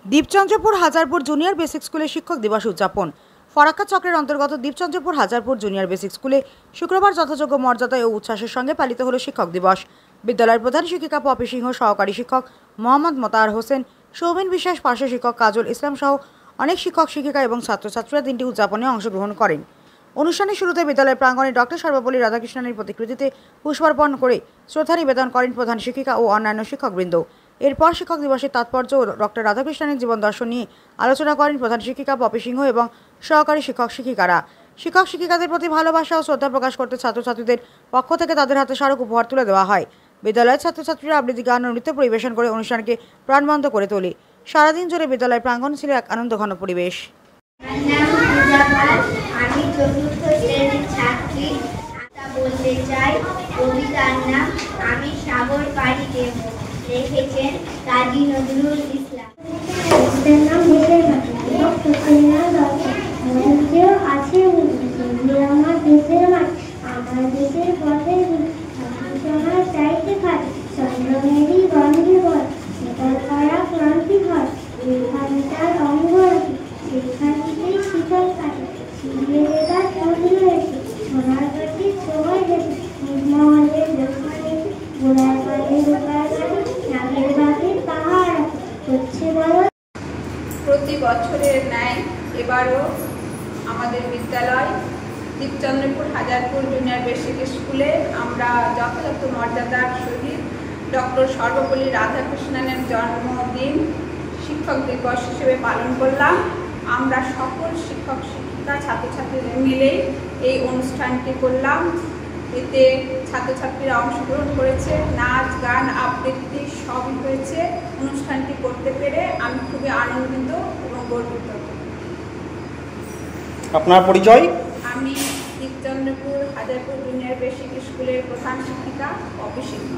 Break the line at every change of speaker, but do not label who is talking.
দীপচন্দ্রপুর Hazarpur junior basic স্কুলে শিক্ষক দিবস উদযাপন। ফরাক্কা চক্রের অন্তর্গত দীপচন্দ্রপুর হাজারপুর জুনিয়র বেসিক স্কুলে শুক্রবার যথাযোগ্য মর্যাদায় ও উচ্ছ্বাসের সঙ্গে পালিত হল শিক্ষক দিবস। বিদ্যালয়ের প্রধান শিক্ষিকা পপি সিংহ, সহকারী শিক্ষক মোহাম্মদ মোতাহার হোসেন, সৌমেন বিশ্বাস, পার্শ্ব শিক্ষক কাজল ইসলাম সহ অনেক শিক্ষক শিক্ষিকা এবং ছাত্রছাত্রীরা দিনটি উদযাপনে অংশগ্রহণ করেন। অনুষ্ঠানের শুরুতে বিদ্যালয়ের প্রাঙ্গণে ডক্টর সর্বপল্লী রাধাকৃষ্ণনের প্রতিকৃতিতে পুষ্পার্পণ করে শ্রদ্ধা নিবেদন করেন প্রধান শিক্ষিকা ও অন্যান্য শিক্ষকবৃন্দ। এরপর শিক্ষক দিবসের তাৎপর্য ও ডক্টর রাধাকৃষ্ণনের জীবন দর্শন নিয়ে আলোচনা করেন প্রধান শিক্ষিকা পপি সিংহ এবং সহকারী শিক্ষক শিক্ষিকারা। শিক্ষক শিক্ষিকাদের প্রতি ভালোবাসা ও শ্রদ্ধা প্রকাশ করতে ছাত্রছাত্রীদের পক্ষ থেকে তাদের হাতে স্মারক উপহার তুলে দেওয়া হয়। বিদ্যালয়ের ছাত্রছাত্রীরা আবৃত্তি, গান ও নৃত্য পরিবেশন করে অনুষ্ঠানকে প্রাণবন্ত করে তোলে। সারাদিন জুড়ে বিদ্যালয়ের প্রাঙ্গণ ছিল এক আনন্দঘন পরিবেশ।
আমি চতুর্থ শ্রেণীর ছাত্রী। বলতে চাই কবিতার নাম আমি সাগর পাড়ি দেব, লিখেছেন কাজী নজরুল ইসলাম। আছে আমার দেশের মাঠ, আমার দেশের পথে সোনার চাইতে খাট, চন্দ্রমেরই গন্ধে বল, সেটার করা ক্রান্তি হয়, এইখানটার অঙ্গ রাখি, সেইখান থেকেই শীতল কাটে, শিখিয়ে দেবার নদী হয়েছে, সোনার কাছে সবাই গেছে, মহলের দোকান রেখে, গোড়ার পালে রোকার গাড়ি, নাগের বাঘের পাহাড় হচ্ছে বড়।
প্রতি বছরের ন্যায় এবারও আমাদের বিদ্যালয় দীপচন্দ্রপুর হাজারপুর জুনিয়র বেসিক স্কুলে আমরা যথাযথ মর্যাদার সহিত ডক্টর সর্বপল্লী রাধাকৃষ্ণনের জন্মদিন শিক্ষক দিবস হিসেবে পালন করলাম। আমরা সকল শিক্ষক শিক্ষিকা ছাত্রছাত্রীদের মিলেই এই অনুষ্ঠানটি করলাম। এতে ছাত্রছাত্রীরা অংশগ্রহণ করেছে, নাচ, গান, আবৃত্তি সবই হয়েছে। অনুষ্ঠানটি করতে পেরে আমি খুবই আনন্দিত এবং গর্বিত।
আপনার পরিচয়?
আমি দীপচন্দ্রপুর হাজারপুর জুনিয়র বেসিক স্কুলের প্রধান শিক্ষিকা পপি সিংহ।